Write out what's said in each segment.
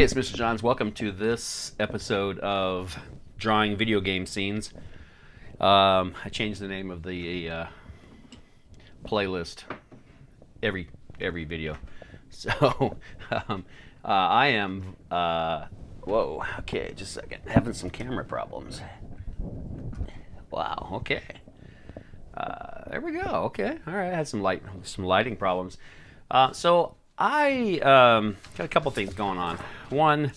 Hey, it's Mr. Johns. Welcome to this episode of Drawing Video Game Scenes. I changed the name of the playlist every video. So I am. Whoa. Okay, just a second. Having some camera problems. Wow. Okay. There we go. Okay. All right. I had some lighting problems. So I got a couple things going on. One,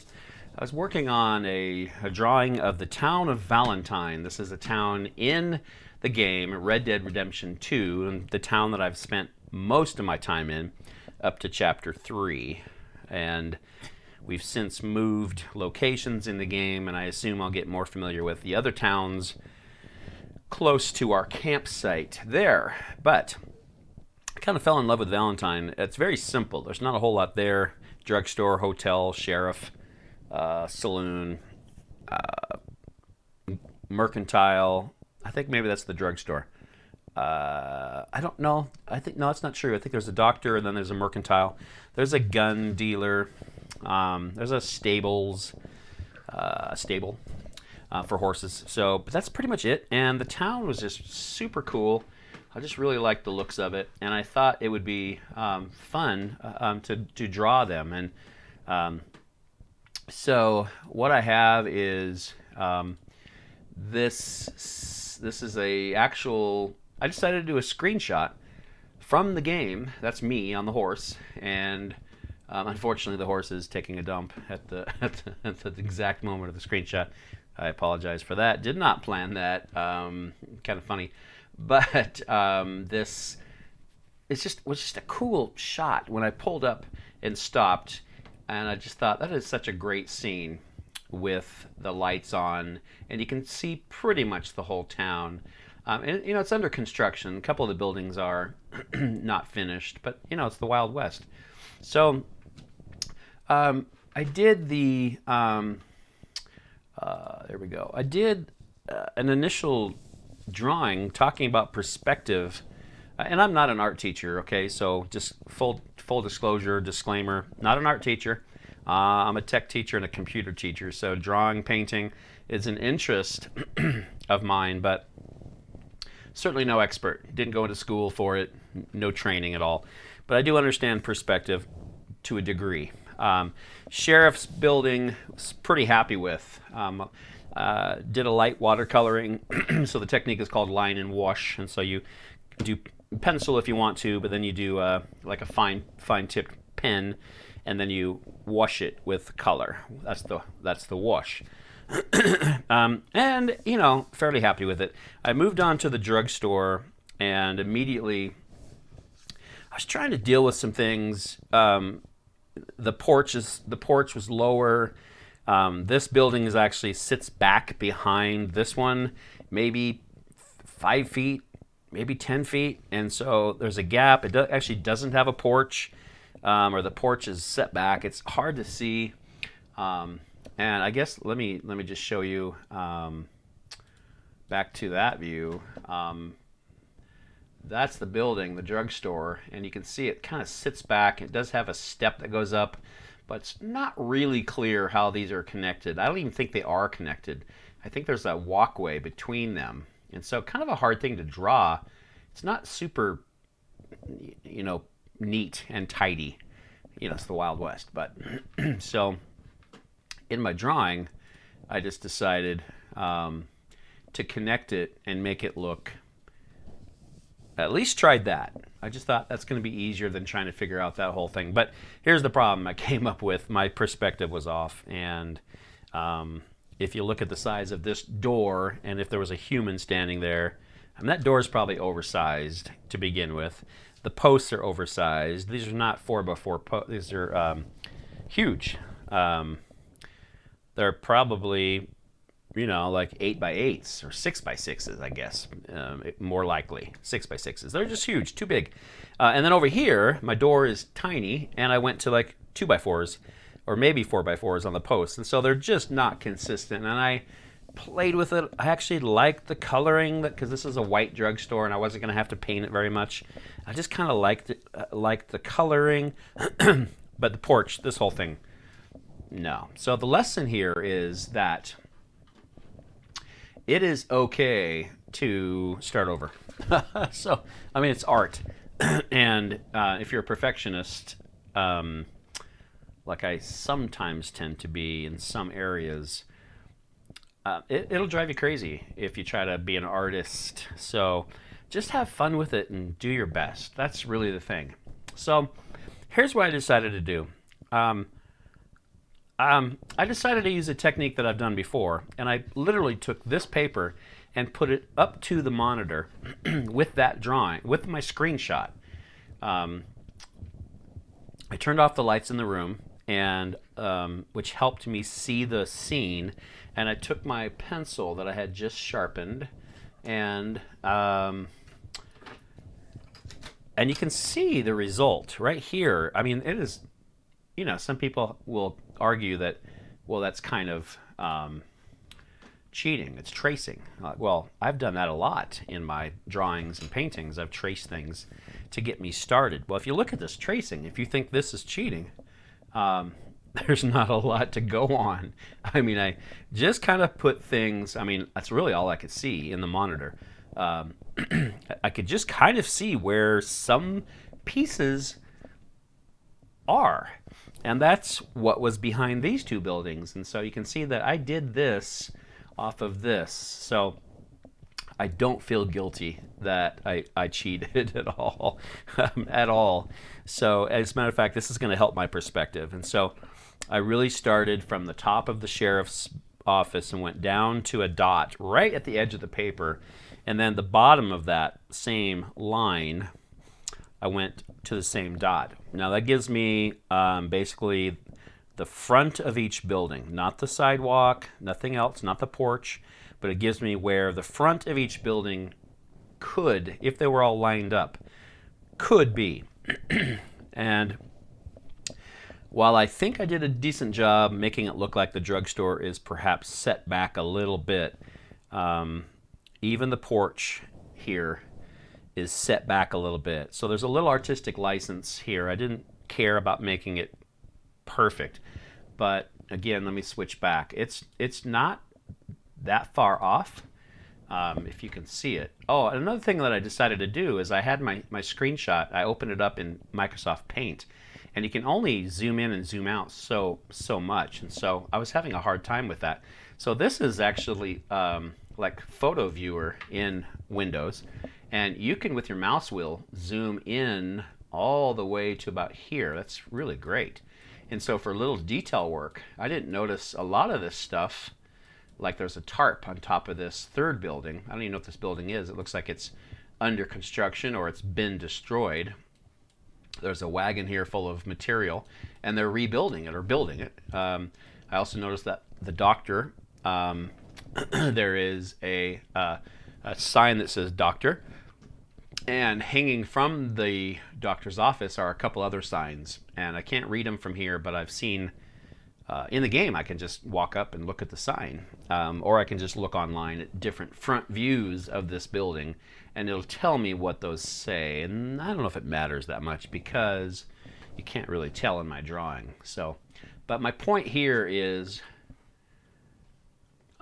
I was working on a drawing of the town of Valentine. This is a town in the game Red Dead Redemption 2, and the town that I've spent most of my time in up to Chapter 3. And we've since moved locations in the game, and I assume I'll get more familiar with the other towns close to our campsite there. But I kind of fell in love with Valentine. It's very simple. There's not a whole lot there. Drugstore, hotel, sheriff, saloon, mercantile. I think maybe that's the drugstore. I don't know. No, that's not true. I think there's a doctor, and then there's a mercantile. There's a gun dealer. There's a stable for horses. So, but that's pretty much it. And the town was just super cool. I just really liked the looks of it, and I thought it would be fun to draw them. And so what I have is this is a actual. I decided to do a screenshot from the game. That's me on the horse, and unfortunately, the horse is taking a dump at the exact moment of the screenshot. I apologize for that. Did not plan that. Kind of funny. But this was just a cool shot when I pulled up and stopped, and I just thought that is such a great scene with the lights on, and you can see pretty much the whole town. And it's under construction. A couple of the buildings are not finished, but it's the Wild West. So I did the there we go. I did an initial drawing talking about perspective, and I'm not an art teacher, okay, so just full disclosure, disclaimer, not an art teacher. I'm a tech teacher and a computer teacher, so drawing, painting is an interest of mine, but certainly no expert. Didn't go into school for it, no training at all, but I do understand perspective to a degree. Sheriff's building, was pretty happy with. Did a light watercoloring, so the technique is called line and wash, and so you do pencil if you want to, but then you do like a fine tipped pen, and then you wash it with color. That's the wash. And fairly happy with it. I moved on to the drugstore, and immediately I was trying to deal with some things. The porch was lower. This building actually sits back behind this one, maybe 5 feet, maybe 10 feet, and so there's a gap. It actually doesn't have a porch, or the porch is set back. It's hard to see, and I guess let me just show you back to that view. That's the building, the drugstore, and you can see it kind of sits back. It does have a step that goes up, but it's not really clear how these are connected. I don't even think they are connected. I think there's a walkway between them, and so kind of a hard thing to draw. It's not super, neat and tidy. It's the Wild West, but so in my drawing, I just decided to connect it and make it look. At least tried that. I just thought that's going to be easier than trying to figure out that whole thing. But here's the problem I came up with. My perspective was off. And if you look at the size of this door, and if there was a human standing there, that door is probably oversized to begin with. The posts are oversized. These are not 4x4 posts. These are huge. They're probably like 8x8s or 6x6s, I guess, more likely 6x6s. They're just huge, too big. And then over here, my door is tiny, and I went to like 2x4s or maybe 4x4s on the posts, and so they're just not consistent. And I played with it. I actually liked the coloring because this is a white drugstore, and I wasn't going to have to paint it very much. I just kind of liked the coloring, but the porch, this whole thing, No. So the lesson here is that it is okay to start over. So, I mean, it's art. And if you're a perfectionist, um, like I sometimes tend to be in some areas, it'll drive you crazy if you try to be an artist. So just have fun with it and do your best. That's really the thing. So here's what I decided to do. Um, I decided to use a technique that I've done before, and I literally took this paper and put it up to the monitor with that drawing, with my screenshot. Um, I turned off the lights in the room, and which helped me see the scene. And I took my pencil that I had just sharpened, and you can see the result right here. I mean, it is. Some people will argue that, well, that's kind of cheating. It's tracing. Well, I've done that a lot in my drawings and paintings. I've traced things to get me started. Well, if you look at this tracing, if you think this is cheating, there's not a lot to go on. I mean, I just kind of put things, I mean, that's really all I could see in the monitor. I could just kind of see where some pieces are. And that's what was behind these two buildings. And so you can see that I did this off of this. So I don't feel guilty that I cheated at all. At all. So as a matter of fact, this is going to help my perspective. And so I really started from the top of the sheriff's office and went down to a dot right at the edge of the paper. And then the bottom of that same line, I went to the same dot. Now that gives me basically the front of each building, not the sidewalk, nothing else, not the porch, but it gives me where the front of each building could, if they were all lined up, could be. And while I think I did a decent job making it look like the drugstore is perhaps set back a little bit, even the porch here is set back a little bit. So there's a little artistic license here. I didn't care about making it perfect. But again, let me switch back. It's not that far off, if you can see it. Oh, another thing that I decided to do is I had my screenshot. I opened it up in Microsoft Paint. And you can only zoom in and zoom out so much. And so I was having a hard time with that. So this is actually like Photo Viewer in Windows. And you can, with your mouse wheel, zoom in all the way to about here. That's really great. And so for little detail work, I didn't notice a lot of this stuff. Like there's a tarp on top of this third building. I don't even know what this building is. It looks like it's under construction or it's been destroyed. There's a wagon here full of material, and they're rebuilding it or building it. I also noticed that the doctor, there is a sign that says doctor, and hanging from the doctor's office are a couple other signs. And I can't read them from here, but I've seen in the game I can just walk up and look at the sign, or I can just look online at different front views of this building, and it'll tell me what those say. And I don't know if it matters that much because you can't really tell in my drawing. So, but my point here is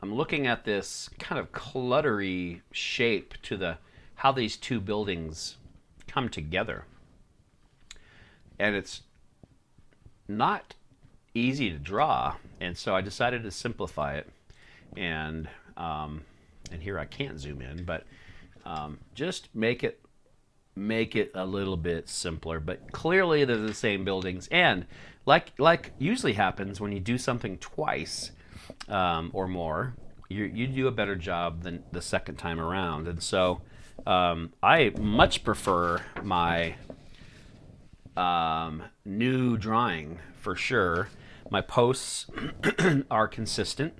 I'm looking at this kind of cluttery shape to how these two buildings come together. And it's not easy to draw, and so I decided to simplify it. And here I can't zoom in, but just make it a little bit simpler. But clearly they're the same buildings, and like usually happens when you do something twice or more, you do a better job than the second time around. And so I much prefer my new drawing for sure. My posts are consistent.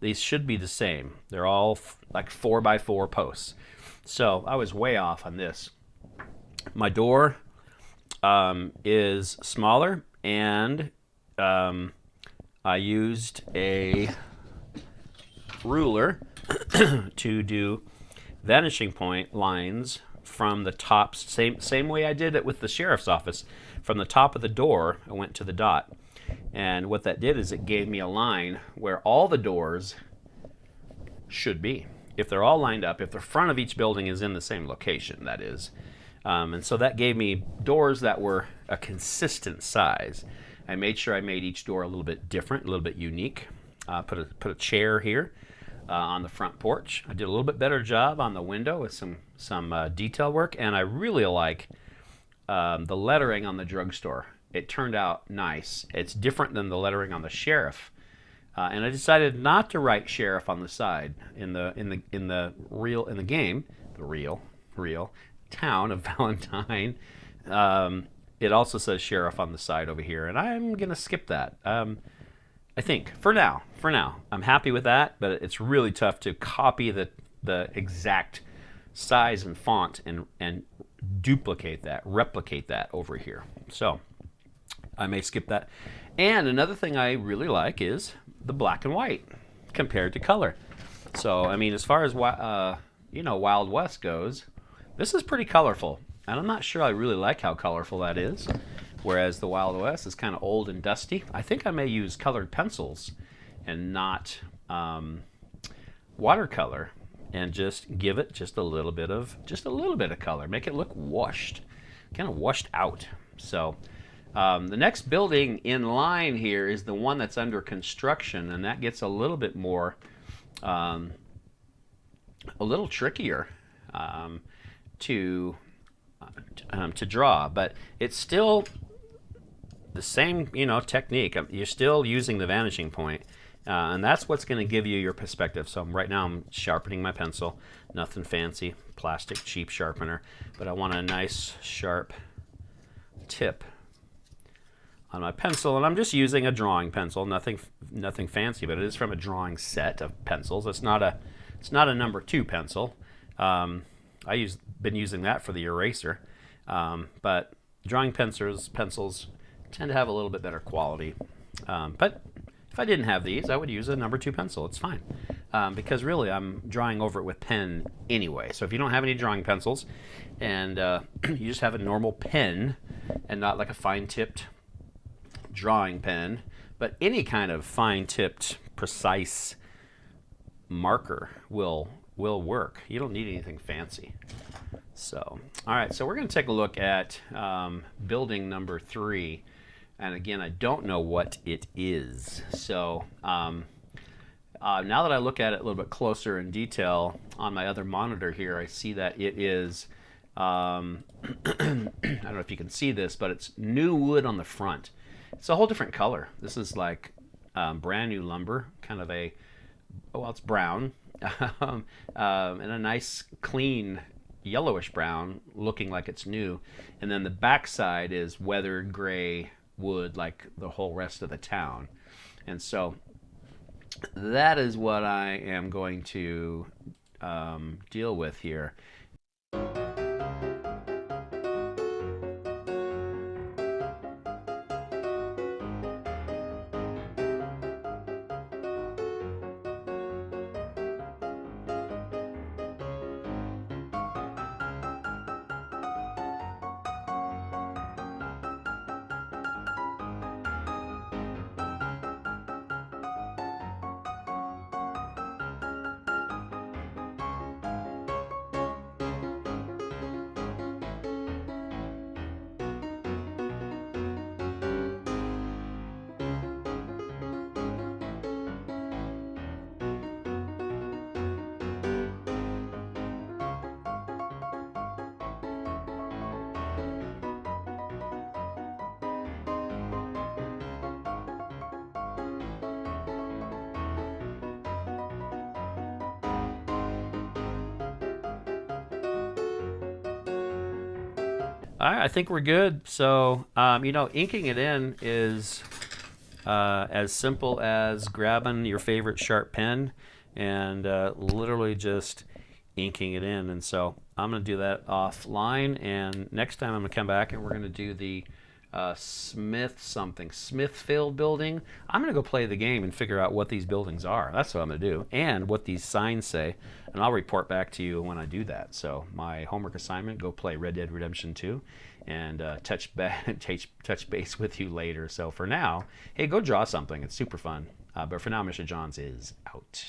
These should be the same. They're all like 4x4 posts. So I was way off on this. My door is smaller, and I used a ruler to do vanishing point lines from the top, same way I did it with the sheriff's office. From the top of the door, I went to the dot. And what that did is it gave me a line where all the doors should be. If they're all lined up, if the front of each building is in the same location, that is. And so that gave me doors that were a consistent size. I made sure I made each door a little bit different, a little bit unique. Put a chair here on the front porch. I did a little bit better job on the window with some detail work, and I really like the lettering on the drugstore. It turned out nice. It's different than the lettering on the sheriff. And I decided not to write sheriff on the side in the game, the real town of Valentine. It also says sheriff on the side over here, and I'm gonna skip that. I think for now, I'm happy with that. But it's really tough to copy the exact size and font and replicate that over here. So I may skip that. And another thing I really like is the black and white compared to color. So I mean, as far as Wild West goes, this is pretty colorful, and I'm not sure I really like how colorful that is. Whereas the Wild West is kind of old and dusty. I think I may use colored pencils and not watercolor, and just give it just a little bit of color, make it look washed, kind of washed out. So the next building in line here is the one that's under construction, and that gets a little bit more, a little trickier to draw, but it's still the same, technique. You're still using the vanishing point, and that's what's going to give you your perspective. So right now I'm sharpening my pencil, nothing fancy, plastic cheap sharpener, but I want a nice sharp tip on my pencil, and I'm just using a drawing pencil, nothing fancy, but it is from a drawing set of pencils. It's not a number 2 pencil. Been using that for the eraser, but drawing pencils tend to have a little bit better quality. But if I didn't have these, I would use a number 2 pencil. It's fine, because really I'm drawing over it with pen anyway. So if you don't have any drawing pencils, and you just have a normal pen and not like a fine-tipped drawing pen, but any kind of fine-tipped, precise marker will work. You don't need anything fancy. So, all right, so we're going to take a look at building number 3. And again, I don't know what it is. So now that I look at it a little bit closer in detail on my other monitor here, I see that it is, I don't know if you can see this, but it's new wood on the front. It's a whole different color. This is like brand new lumber, kind of it's brown, and a nice clean yellowish brown, looking like it's new. And then the back side is weathered gray wood, like the whole rest of the town. And so that is what I am going to deal with here. All right, I think we're good. So, inking it in is as simple as grabbing your favorite sharp pen and literally just inking it in. And so I'm going to do that offline, and next time I'm going to come back and we're going to do the Smith something, Smithfield building. I'm going to go play the game and figure out what these buildings are. That's what I'm going to do, and what these signs say, and I'll report back to you when I do that. So my homework assignment: go play Red Dead Redemption 2, and touch base with you later. So for now, hey, go draw something. It's super fun. But for now, Mr. Johns is out.